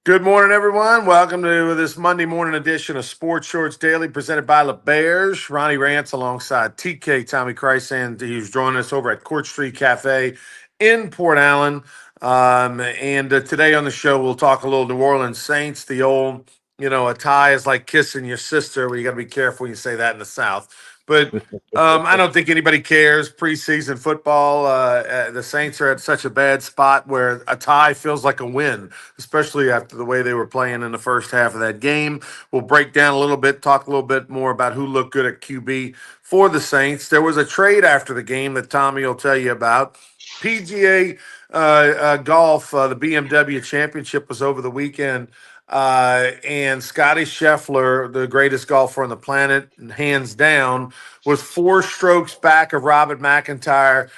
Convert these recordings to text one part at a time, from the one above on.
Good morning, everyone. Welcome to this Monday morning edition of Sports Shorts Daily, presented by the Bears. Ronnie Rants alongside TK, Tommy Krysan. He's joining us over at Court Street Cafe in Port Allen. And today on the show, we'll talk a little New Orleans Saints. The old, a tie is like kissing your sister. Well, you got to be careful when you say that in the South. But I don't think anybody cares. Preseason football, the Saints are at such a bad spot where a tie feels like a win, especially after the way they were playing in the first half of that game. We'll break down a little bit, talk a little bit more about who looked good at QB for the Saints. There was a trade after the game that Tommy will tell you about. PGA Golf, the BMW Championship was over the weekend. And Scotty Scheffler, the greatest golfer on the planet, hands down, was 4 strokes back of Robert McIntyre,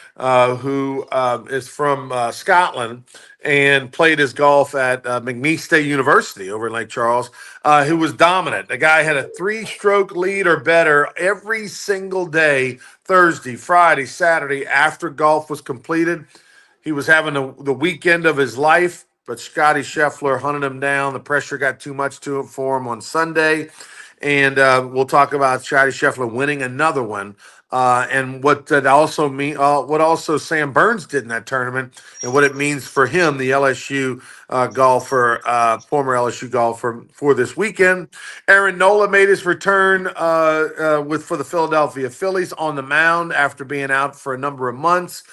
who is from Scotland and played his golf at McNeese State University over in Lake Charles, who was dominant. The guy had a 3-stroke lead or better every single day, Thursday, Friday, Saturday, after golf was completed. He was having the weekend of his life, but Scotty Scheffler hunted him down. The pressure got too much for him on Sunday. And we'll talk about Scotty Scheffler winning another one. And what that also mean, what also Sam Burns did in that tournament, and what it means for him, the LSU golfer, former LSU golfer, for this weekend. Aaron Nola made his return for the Philadelphia Phillies on the mound after being out for a number of months.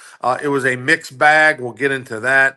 It was a mixed bag. We'll get into that.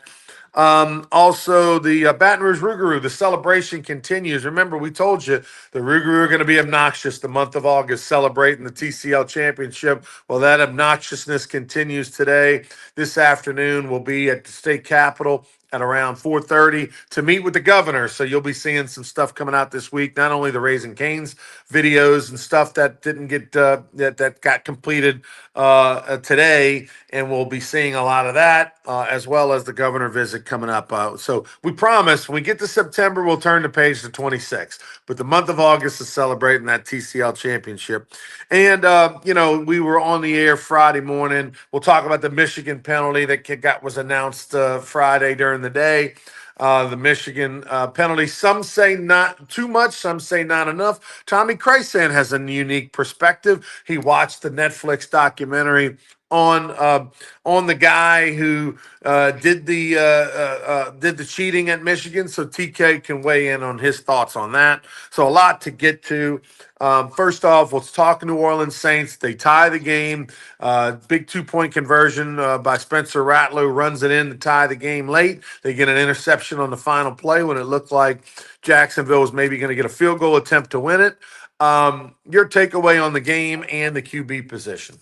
Also, the Baton Rouge Rougarou, the celebration continues. Remember, we told you the Rougarou are going to be obnoxious the month of August, celebrating the TCL championship. Well, that obnoxiousness continues today. This afternoon, we'll be at the state capitol at around 4:30 to meet with the governor. So you'll be seeing some stuff coming out this week. Not only the Raising Cane's videos and stuff that didn't get that got completed today, and we'll be seeing a lot of that as well as the governor visit coming up. So we promise when we get to September, we'll turn the page to 26. But the month of August is celebrating that TCL championship. And we were on the air Friday morning. We'll talk about the Michigan penalty that was announced Friday during the day. The Michigan penalty. Some say not too much, some say not enough. Tommy Krysan has a unique perspective. He watched the Netflix documentary on the guy who did the cheating at Michigan. So TK can weigh in on his thoughts on that. So a lot to get to. First off, let's talk New Orleans Saints. They tie the game. Big 2-point conversion by Spencer Rattler, runs it in to tie the game late. They get an interception on the final play when it looked like Jacksonville was maybe going to get a field goal attempt to win it. Your takeaway on the game and the QB position?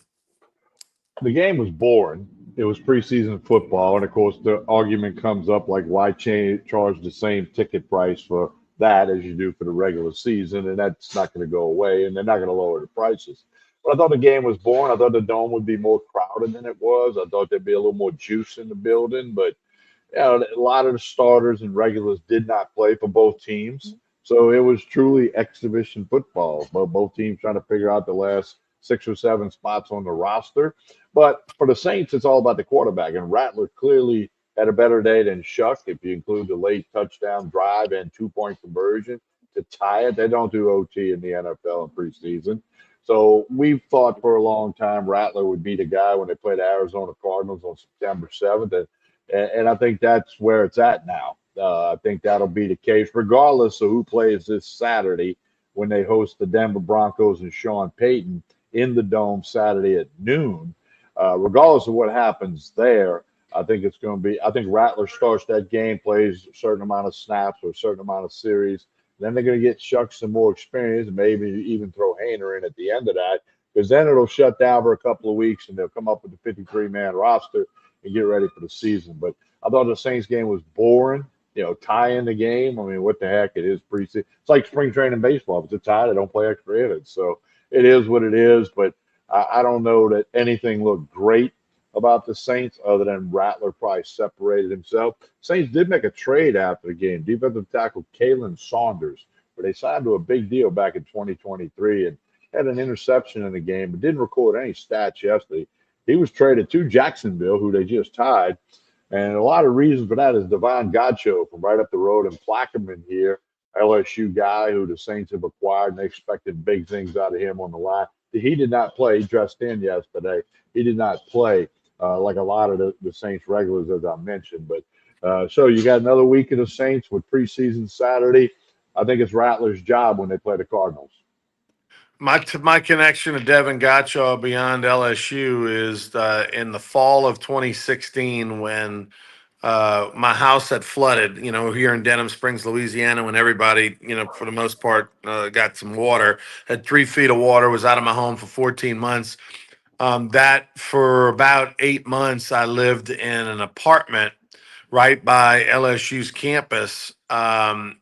The game was boring. It was preseason football, and of course, the argument comes up like, why charge the same ticket price for that as you do for the regular season? And that's not going to go away, and they're not going to lower the prices. But I thought the game was boring. I thought the dome would be more crowded than it was. I thought there'd be a little more juice in the building, but a lot of the starters and regulars did not play for both teams. So it was truly exhibition football. Both teams trying to figure out the last 6 or 7 spots on the roster. But for the Saints, it's all about the quarterback. And Rattler clearly had a better day than Shuck, if you include the late touchdown drive and 2-point conversion to tie it. They don't do OT in the NFL in preseason. So we've thought for a long time Rattler would be the guy when they played the Arizona Cardinals on September 7th. And I think that's where it's at now. I think that'll be the case, regardless of who plays this Saturday when they host the Denver Broncos and Sean Payton in the Dome Saturday at noon. Regardless of what happens there, I think it's going to be. I think Rattler starts that game, plays a certain amount of snaps or a certain amount of series. Then they're going to get Shuck some more experience, and maybe even throw Hayner in at the end of that, because then it'll shut down for a couple of weeks, and they'll come up with the 53-man roster and get ready for the season. But I thought the Saints game was boring. Tying the game. I mean, what the heck? It is preseason. It's like spring training baseball. If it's a tie, they don't play extra innings. So it is what it is. But I don't know that anything looked great about the Saints other than Rattler probably separated himself. Saints did make a trade after the game. Defensive tackle Kalen Saunders, where they signed to a big deal back in 2023 and had an interception in the game, but didn't record any stats yesterday. He was traded to Jacksonville, who they just tied. And a lot of reason for that is Devon Godcho from right up the road in Plaquemine here, LSU guy who the Saints have acquired, and they expected big things out of him on the line. He did not play. He dressed in yesterday. He did not play like a lot of the Saints regulars, as I mentioned. But so you got another week of the Saints with preseason Saturday. I think it's Rattler's job when they play the Cardinals. My connection to Devin Gottschall beyond LSU is in the fall of 2016 when my house had flooded. Here in Denham Springs, Louisiana, when everybody, for the most part, got some water. Had 3 feet of water. Was out of my home for 14 months. That for about 8 months, I lived in an apartment right by LSU's campus. The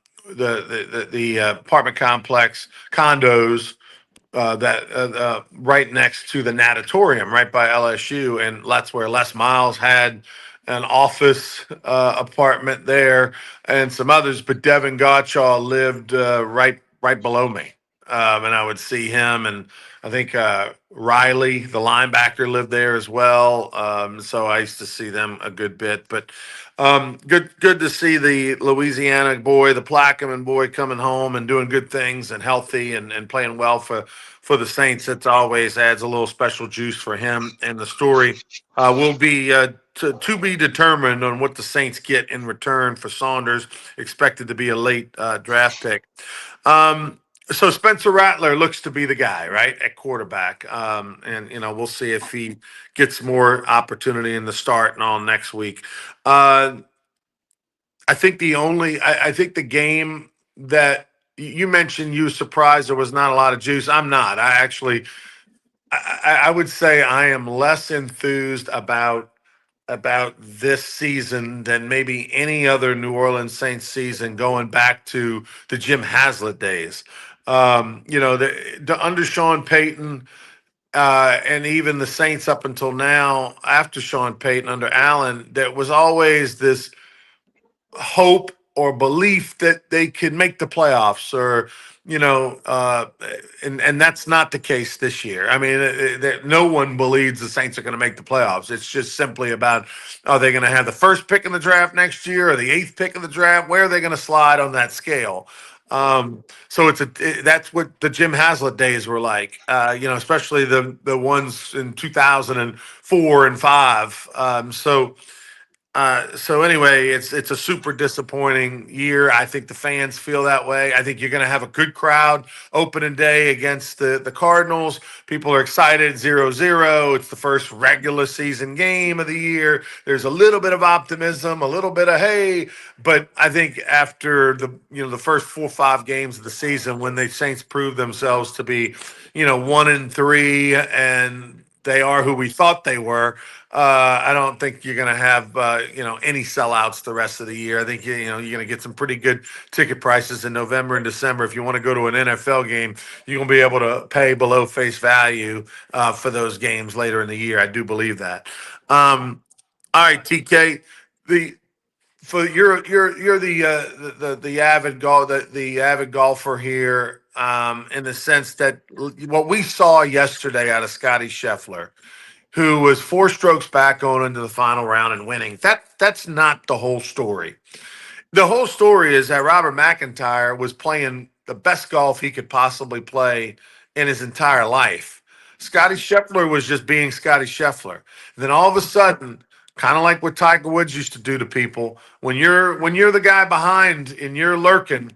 apartment complex condos that right next to the natatorium, right by LSU, and that's where Les Miles had an office apartment there, and some others. But Devin Gottschall lived right below me, and I would see him, and I think Riley, the linebacker, lived there as well. So I used to see them a good bit, but. Good to see the Louisiana boy, the Plaquemine boy, coming home and doing good things and healthy and playing well for the Saints. It always adds a little special juice for him. And the story will be to be determined on what the Saints get in return for Saunders, expected to be a late draft pick. So Spencer Rattler looks to be the guy, right, at quarterback. And we'll see if he gets more opportunity in the start and all next week. Uh, I think the game that you mentioned, you were surprised there was not a lot of juice. I'm not. I would say I am less enthused about this season than maybe any other New Orleans Saints season going back to the Jim Haslett days. Under Sean Payton, and even the Saints up until now, after Sean Payton under Allen, there was always this hope or belief that they could make the playoffs, or you know uh and that's not the case this year. I mean, no one believes the Saints are going to make the playoffs. It's just simply about, are they going to have the first pick in the draft next year or the eighth pick in the draft? Where are they going to slide on that scale? So that's what the Jim Haslett days were like, especially the ones in 2004 and 5. So anyway, it's a super disappointing year. I think the fans feel that way. I think you're going to have a good crowd opening day against the Cardinals. People are excited. 0-0. It's the first regular season game of the year. There's a little bit of optimism, a little bit of hey, but I think after the first 4 or 5 games of the season, when the Saints prove themselves to be 1-3, and they are who we thought they were. I don't think you're going to have any sellouts the rest of the year. I think you're going to get some pretty good ticket prices in November and December. If you want to go to an NFL game, you're going to be able to pay below face value for those games later in the year. I do believe that. All right, TK, the for you're the avid the avid golfer here, in the sense that what we saw yesterday out of Scotty Scheffler, who was 4 strokes back going into the final round and winning. That's not the whole story. The whole story is that Robert McIntyre was playing the best golf he could possibly play in his entire life. Scotty Scheffler was just being Scotty Scheffler. And then all of a sudden, kind of like what Tiger Woods used to do to people, when you're the guy behind and you're lurking,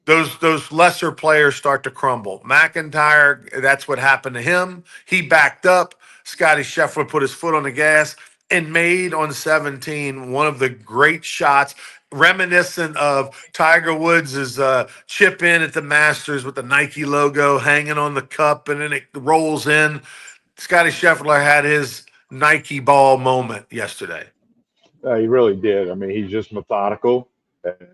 those lesser players start to crumble. McIntyre, that's what happened to him. He backed up. Scotty Scheffler put his foot on the gas and made on 17 one of the great shots, reminiscent of Tiger Woods' chip in at the Masters with the Nike logo hanging on the cup, and then it rolls in. Scotty Scheffler had his Nike ball moment yesterday. He really did. I mean, he's just methodical.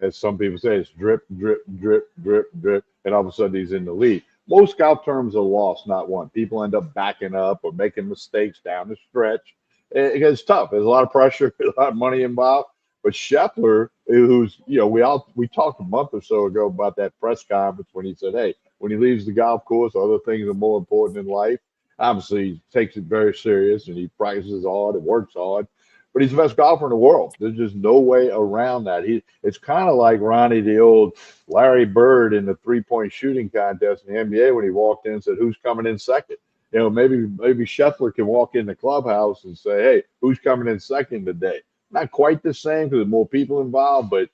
As some people say, it's drip, drip, drip, drip, drip, and all of a sudden he's in the lead. Most golf terms are lost, not won. People end up backing up or making mistakes down the stretch. It's tough. There's a lot of pressure, a lot of money involved. But Scheffler, who's we talked a month or so ago about that press conference when he said, "Hey, when he leaves the golf course, other things are more important in life." Obviously, he takes it very serious and he practices hard and works hard. but he's the best golfer in the world. There's just no way around that. It's kind of like Ronnie, the old Larry Bird in the 3-point shooting contest in the NBA when he walked in and said, "Who's coming in second?" Maybe Scheffler can walk in the clubhouse and say, "Hey, who's coming in second today?" Not quite the same because there's more people involved, but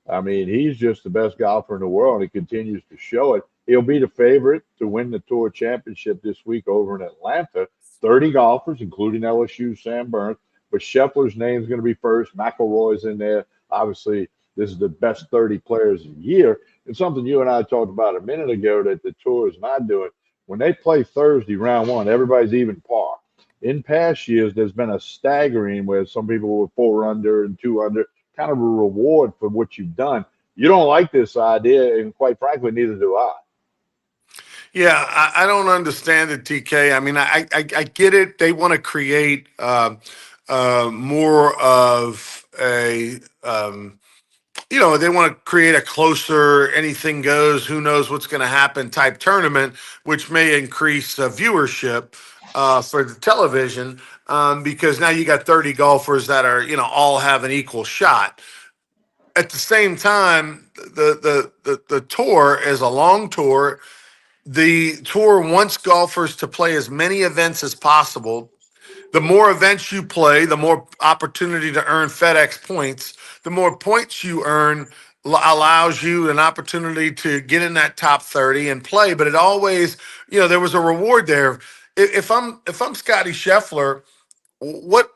I mean, he's just the best golfer in the world, and he continues to show it. He'll be the favorite to win the Tour Championship this week over in Atlanta. 30 golfers, including LSU's Sam Burns, but Scheffler's name is going to be first. McIlroy's in there. Obviously, this is the best 30 players a year. And something you and I talked about a minute ago that the Tour is not doing. When they play Thursday, round one, everybody's even par. In past years, there's been a staggering where some people were 4 under and 2 under, kind of a reward for what you've done. You don't like this idea, and quite frankly, neither do I. Yeah, I don't understand it, TK. I mean, I get it. They want to create more of a they want to create a closer, anything goes, who knows what's going to happen type tournament, which may increase viewership for the television because now you got 30 golfers that are, all have an equal shot. At the same time, the tour is a long tour. The tour wants golfers to play as many events as possible. The more events you play, the more opportunity to earn FedEx points. The more points you earn allows you an opportunity to get in that top 30 and play. But it always, there was a reward there. If I'm Scotty Scheffler, what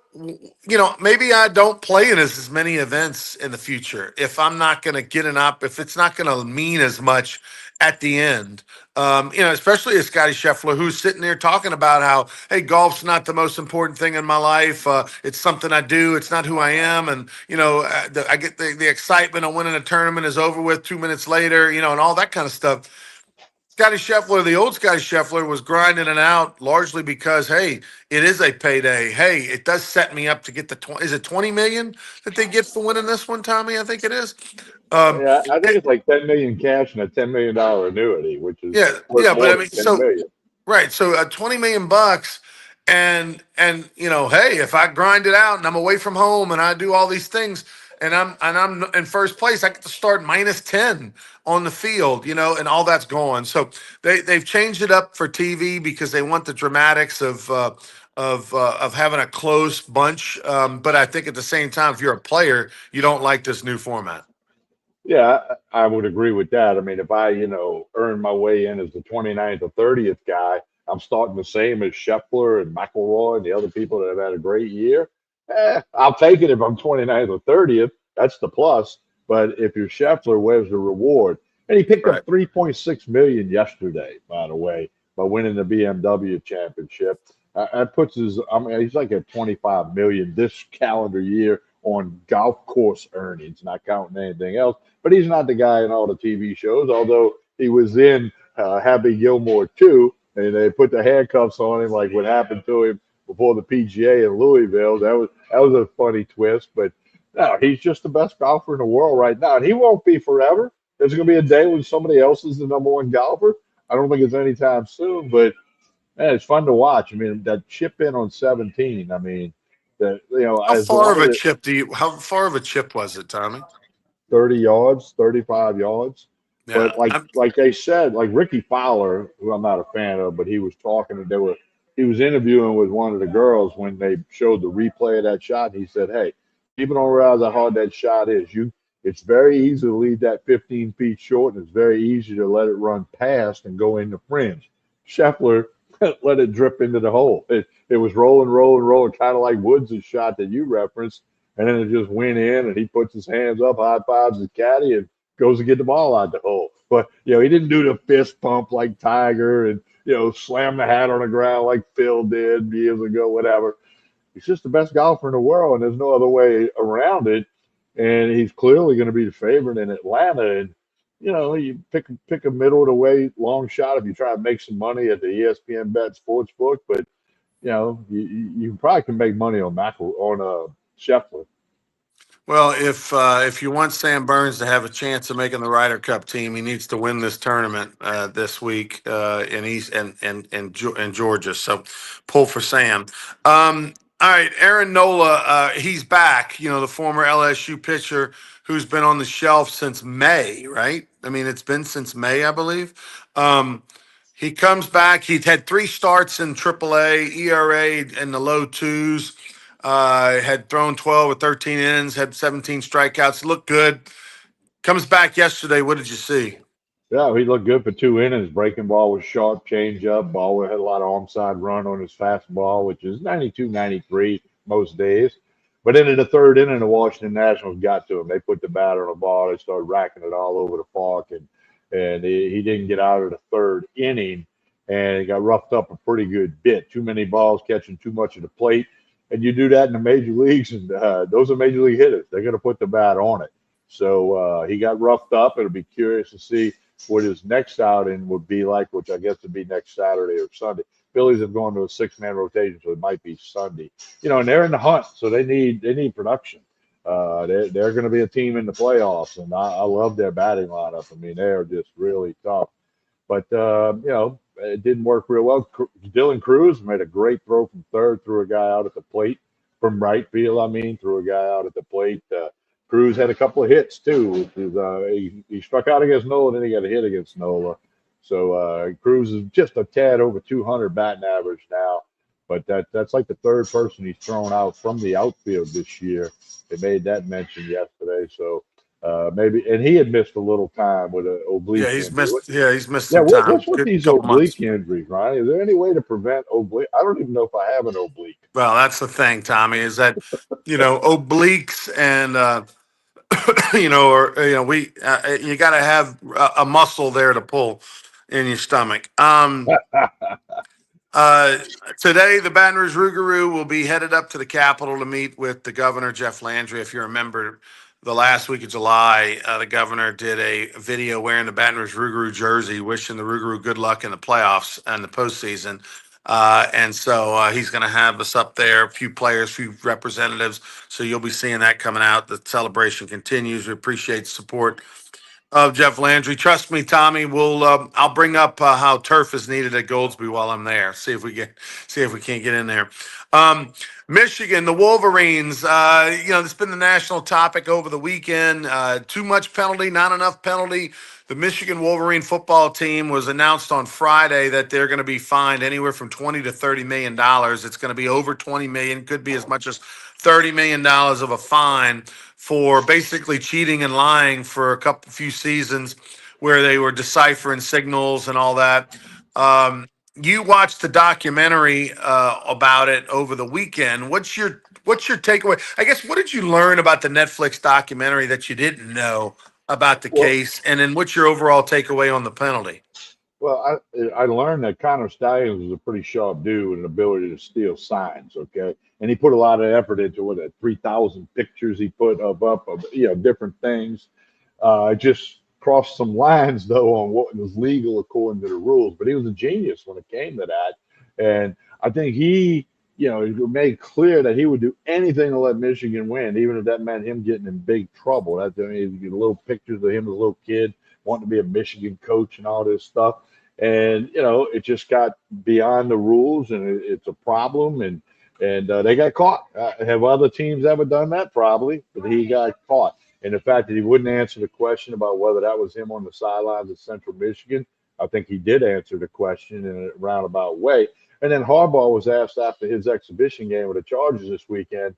maybe I don't play in as many events in the future if I'm not going to get if it's not going to mean as much at the end. Especially as Scotty Scheffler, who's sitting there talking about how, hey, golf's not the most important thing in my life. It's something I do. It's not who I am. And, I get the excitement of winning a tournament is over with 2 minutes later, and all that kind of stuff. Scotty Scheffler, the old Scotty Scheffler, was grinding it out largely because, hey, it is a payday. Hey, it does set me up to get the 20. Is it 20 million that they get for winning this one, Tommy? I think it is. Um, Yeah, I think it- it's like 10 million cash and a $10 million annuity, which is yeah, worth yeah, but more I than mean, 10 million. right. So 20 million bucks, and hey, if I grind it out and I'm away from home and I do all these things and I'm in first place, I get to start -10 on the field, and all that's gone. So they've changed it up for TV because they want the dramatics of having a close bunch. But I think at the same time, if you're a player, you don't like this new format. Yeah, I would agree with that. I mean, if I, earn my way in as the 29th or 30th guy, I'm starting the same as Scheffler and McIlroy and the other people that have had a great year. I'll take it if I'm 29th or 30th. That's the plus. But if you're Scheffler, where's the reward? And he picked Right. up 3.6 million yesterday, by the way, by winning the BMW championship. That puts his, I mean, he's like at 25 million this calendar year on golf course earnings, not counting anything else. But he's not the guy in all the TV shows, although he was in Happy Gilmore too, and they put the handcuffs on him like what happened to him before the PGA in Louisville. That was a funny twist, but no, he's just the best golfer in the world right now, and he won't be forever. There's going to be a day when somebody else is the number one golfer. I don't think it's anytime soon, but man, it's fun to watch. I mean, that chip in on 17. I mean, How as far long of as a it chip How far of a chip was it, Tommy? 30 yards, 35 yards. Yeah. But like they said, like Ricky Fowler, who I'm not a fan of, but he was talking and he was interviewing with one of the girls when they showed the replay of that shot. And he said, "Hey, people don't realize how hard that shot is. It's very easy to leave that 15 feet short, and it's very easy to let it run past and go in the fringe." Scheffler let it drip into the hole. It was rolling, rolling, rolling, kind of like Woods' shot that you referenced, and then it just went in, and he puts his hands up, high fives the caddy, and goes to get the ball out the hole. But he didn't do the fist pump like Tiger and slam the hat on the ground like Phil did years ago, whatever. He's just the best golfer in the world, and there's no other way around it. And he's clearly going to be the favorite in Atlanta. And you pick a middle of the way long shot if you try to make some money at the ESPN Bet Sportsbook. But you probably can make money on Scheffler. Well, if you want Sam Burns to have a chance of making the Ryder Cup team, he needs to win this tournament this week in East and Georgia. So pull for Sam. All right, Aaron Nola, he's back. You know, the former LSU pitcher who's been on the shelf since May, right? I mean, it's been since May, I believe. Um, he comes back. He's had three starts in AAA, ERA in the low twos. Had thrown 12 or 13 innings, had 17 strikeouts. Looked good. Comes back yesterday. What did you see? Yeah, he looked good for 2 innings. Breaking ball was sharp, change up. Ball had a lot of onside run on his fastball, which is 92, 93 most days. But then in the third inning, the Washington Nationals got to him. They put the bat on the ball. They started racking it all over the park, and he didn't get out of the third inning, and he got roughed up a pretty good bit. Too many balls, catching too much of the plate, and you do that in the major leagues, and those are major league hitters. They're going to put the bat on it. So he got roughed up. It'll be curious to see what his next outing would be like, which I guess would be next Saturday or Sunday. Phillies have gone to a 6-man rotation, so it might be Sunday. You know, and they're in the hunt, so they need production. They're going to be a team in the playoffs, and I love their batting lineup. I mean, they are just really tough. But you know, it didn't work real well. Dylan Cruz made a great throw from third, threw a guy out at the plate from right field. I mean, threw a guy out at the plate. Cruz had a couple of hits too. Which is, he struck out against Nola, then he got a hit against Nola. So Cruz is just a tad over 200 batting average now. But that's like the third person he's thrown out from the outfield this year. They made that mention yesterday. So maybe, and he had missed a little time with an Yeah, oblique he's injury. missed. Yeah, he's missed Yeah, some time. what's with Good these couple months. oblique injuries, Ronnie? Is there any way to prevent oblique? I don't even know if I have an oblique. Well, that's the thing, Tommy, is that obliques and we you got to have a muscle there to pull in your stomach. Uh, Today, the Baton Rouge Rougarou will be headed up to the Capitol to meet with the governor, Jeff Landry. If you remember, the last week of July, the governor did a video wearing the Baton Rouge Rougarou jersey, wishing the Rougarou good luck in the playoffs and the postseason. And so he's going to have us up there, a few players, a few representatives. So you'll be seeing that coming out. The celebration continues. We appreciate the support of Jeff Landry. Trust me, Tommy. I'll bring up how turf is needed at Goldsby while I'm there. See if we can't get in there. Um, Michigan, the Wolverines. It's been the national topic over the weekend. Too much penalty, not enough penalty. The Michigan Wolverine football team was announced on Friday that they're going to be fined anywhere from 20 to 30 million dollars. It's going to be over 20 million, could be as much as 30 million dollars of a fine for basically cheating and lying for a few seasons where they were deciphering signals and all that. You watched the documentary about it over the weekend. What's your takeaway? I guess what did you learn about the Netflix documentary that you didn't know about the Well, case, and then what's your overall takeaway on the penalty? well, I learned that Connor Stallions was a pretty sharp dude with an ability to steal signs. Okay, and he put a lot of effort into what 3,000 pictures he put up of different things. Just crossed some lines though on what was legal according to the rules. But he was a genius when it came to that, and I think he made clear that he would do anything to let Michigan win, even if that meant him getting in big trouble. That I mean, little pictures of him as a little kid wanting to be a Michigan coach and all this stuff. And it just got beyond the rules, and it's a problem. And they got caught. Have other teams ever done that? Probably, but he got caught. And the fact that he wouldn't answer the question about whether that was him on the sidelines of Central Michigan, I think he did answer the question in a roundabout way. And then Harbaugh was asked after his exhibition game with the Chargers this weekend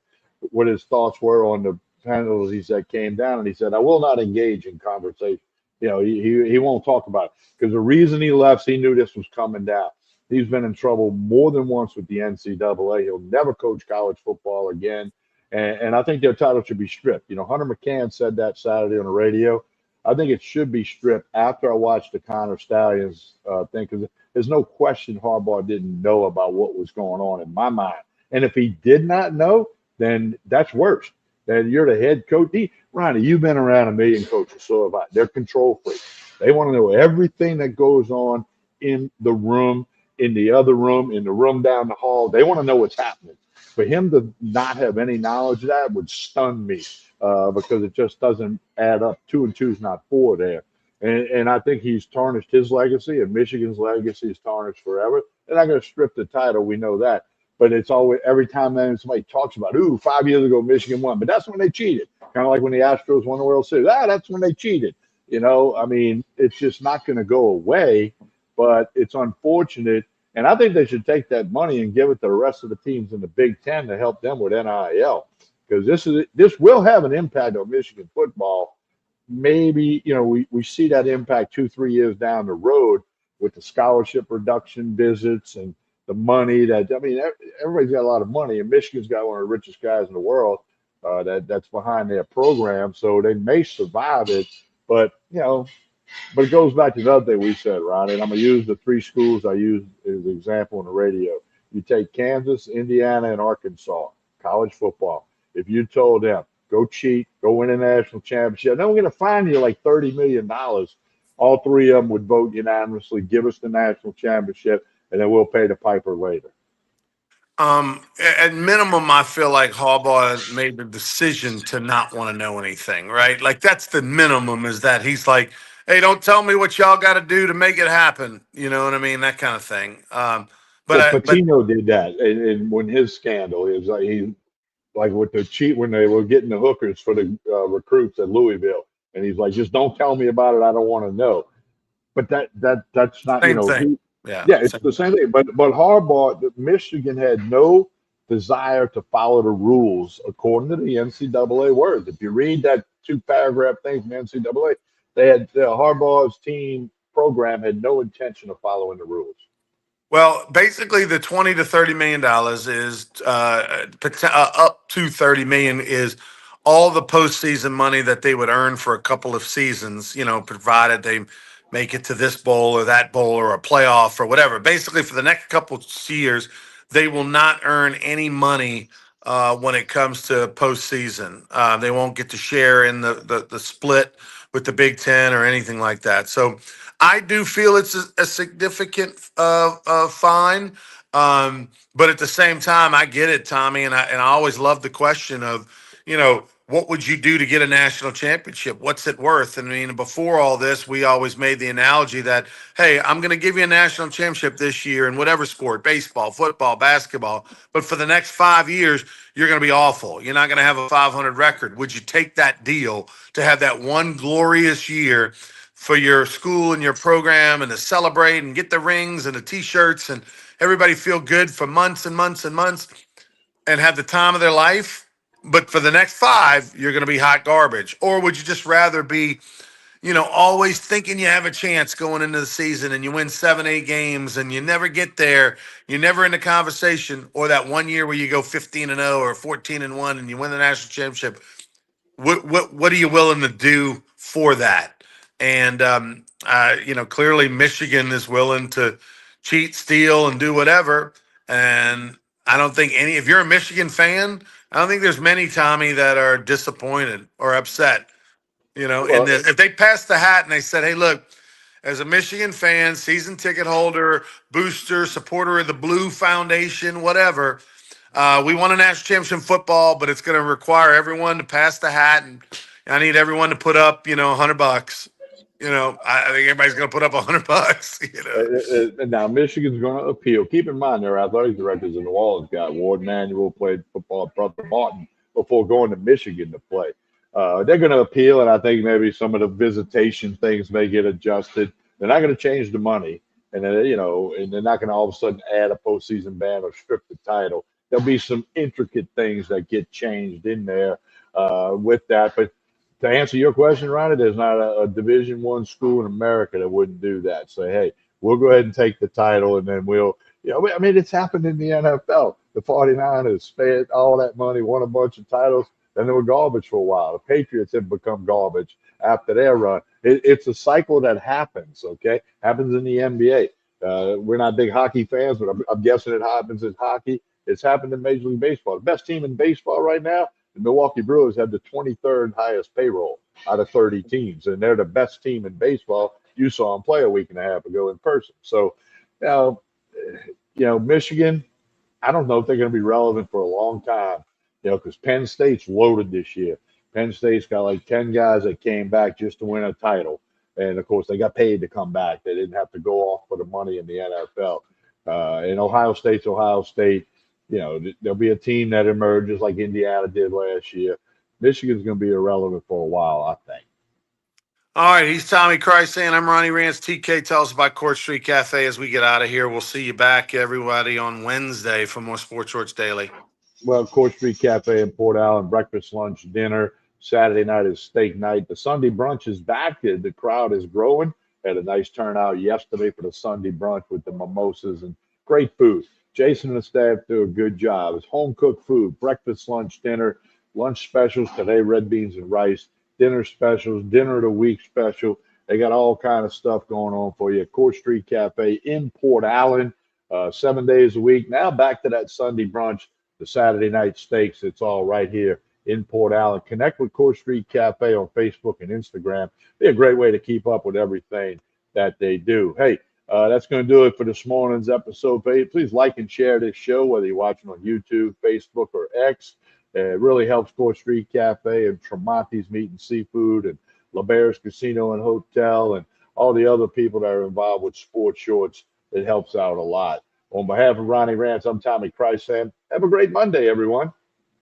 what his thoughts were on the penalties that came down, and he said, "I will not engage in conversation. He won't talk about it because the reason he left, he knew this was coming down. He's been in trouble more than once with the NCAA. He'll never coach college football again." And I think their title should be stripped. Hunter McCann said that Saturday on the radio. I think it should be stripped after I watched the Connor Stallions thing because there's no question Harbaugh didn't know about what was going on in my mind. And if he did not know, then that's worse. Then you're the head coach. Ronnie, you've been around a million coaches, so have I. They're control freaks. They want to know everything that goes on in the room, in the other room, in the room down the hall. They want to know what's happening. For him to not have any knowledge of that would stun me because it just doesn't add up. Two and two is not four there. And I think he's tarnished his legacy, and Michigan's legacy is tarnished forever. They're not going to strip the title. We know that. But it's always every time then somebody talks about, ooh, 5 years ago Michigan won, but that's when they cheated. Kind of like when the Astros won the World Series. That's when they cheated. I mean, it's just not going to go away, but it's unfortunate. And I think they should take that money and give it to the rest of the teams in the Big Ten to help them with NIL, because this will have an impact on Michigan football. Maybe we see that impact 2 3 years down the road with the scholarship reduction visits and the money that, I mean, everybody's got a lot of money, and Michigan's got one of the richest guys in the world that's behind their program, so they may survive it. But but it goes back to the other thing we said, Ron, and I'm gonna use the three schools I used as an example on the radio. You take Kansas, Indiana, and Arkansas, college football. If you told them, go cheat, go win a national championship, then we're gonna fine you like $30 million. All three of them would vote unanimously, give us the national championship, and then we'll pay the piper later. At minimum, I feel like Harbaugh made the decision to not want to know anything, right? Like that's the minimum is that he's like, hey, don't tell me what y'all got to do to make it happen. You know what I mean? That kind of thing. Well, But Patino did that, and when his scandal, it was like with the cheat when they were getting the hookers for the recruits at Louisville, and he's like, just don't tell me about it. I don't want to know. But that's not same thing. Yeah. yeah, it's Same the thing. same thing. But Harbaugh, Michigan had no desire to follow the rules according to the NCAA words. If you read that 2 paragraph thing from the NCAA, they had Harbaugh's team program had no intention of following the rules. Well, basically, the $20 to $30 million is up to 30 million is all the postseason money that they would earn for a couple of seasons. Provided they make it to this bowl or that bowl or a playoff or whatever. Basically, for the next couple of years, they will not earn any money when it comes to postseason. They won't get to share in the split with the Big Ten or anything like that. So I do feel it's a significant fine, but at the same time, I get it, Tommy, and I always love the question of, what would you do to get a national championship? What's it worth? And I mean, before all this, we always made the analogy that, hey, I'm going to give you a national championship this year in whatever sport, baseball, football, basketball, but for the next 5 years, you're going to be awful. You're not going to have a 500 record. Would you take that deal to have that one glorious year for your school and your program and to celebrate and get the rings and the t-shirts and everybody feel good for months and months and months and have the time of their life, but for the next five you're going to be hot garbage? Or would you just rather be, always thinking you have a chance going into the season and you win 7 8 games and you never get there, you're never in the conversation? Or that one year where you go 15-0 or 14-1 and you win the national championship? What are you willing to do for that? And clearly Michigan is willing to cheat, steal, and do whatever. And I don't think any. If you're a Michigan fan, I don't think there's many, Tommy, that are disappointed or upset. And Well, if they passed the hat and they said, "Hey, look, as a Michigan fan, season ticket holder, booster, supporter of the Blue Foundation, whatever." We won a national championship in football, but it's going to require everyone to pass the hat, and I need everyone to put up, $100. I think everybody's going to put up $100. now Michigan's going to appeal. Keep in mind, their athletic directors in New Orleans got Ward Manuel played football at Brother Martin before going to Michigan to play. They're going to appeal, and I think maybe some of the visitation things may get adjusted. They're not going to change the money, and then and they're not going to all of a sudden add a postseason ban or strip the title. There'll be some intricate things that get changed in there with that, but to answer your question, Ronnie, there's not a Division One school in America that wouldn't do that. Say, hey, we'll go ahead and take the title, and then we'll, I mean, it's happened in the NFL. The 49ers spent all that money, won a bunch of titles, then they were garbage for a while. The Patriots have become garbage after their run. It's a cycle that happens. Okay, happens in the NBA. We're not big hockey fans, but I'm guessing it happens in hockey. It's happened in Major League Baseball. The best team in baseball right now, the Milwaukee Brewers, have the 23rd highest payroll out of 30 teams, and they're the best team in baseball. You saw them play a week and a half ago in person. So, now, Michigan, I don't know if they're going to be relevant for a long time, because Penn State's loaded this year. Penn State's got like 10 guys that came back just to win a title. And of course, they got paid to come back. They didn't have to go off for the money in the NFL. And Ohio State's Ohio State. There'll be a team that emerges like Indiana did last year. Michigan's going to be irrelevant for a while, I think. All right, he's Tommy Krysan. I'm Ronnie Rance. TK, tell us about Court Street Cafe as we get out of here. We'll see you back, everybody, on Wednesday for more Sports Shorts Daily. Well, Court Street Cafe in Port Allen, breakfast, lunch, dinner. Saturday night is steak night. The Sunday brunch is back. The crowd is growing. Had a nice turnout yesterday for the Sunday brunch with the mimosas and great food. Jason and the staff do a good job. It's home cooked food, breakfast, lunch, dinner, lunch specials today, red beans and rice, dinner specials, dinner of the week special. They got all kind of stuff going on for you. Court Street Cafe in Port Allen, 7 days a week. Now back to that Sunday brunch, the Saturday night steaks. It's all right here in Port Allen. Connect with Court Street Cafe on Facebook and Instagram. Be a great way to keep up with everything that they do. Hey, that's going to do it for this morning's episode. Please like and share this show, whether you're watching on YouTube, Facebook, or X. It really helps Court Street Cafe and Tremonti's Meat and Seafood and LeBare's Casino and Hotel and all the other people that are involved with sports shorts. It helps out a lot. On behalf of Ronnie Rance, I'm Tommy Krysan. Have a great Monday, everyone.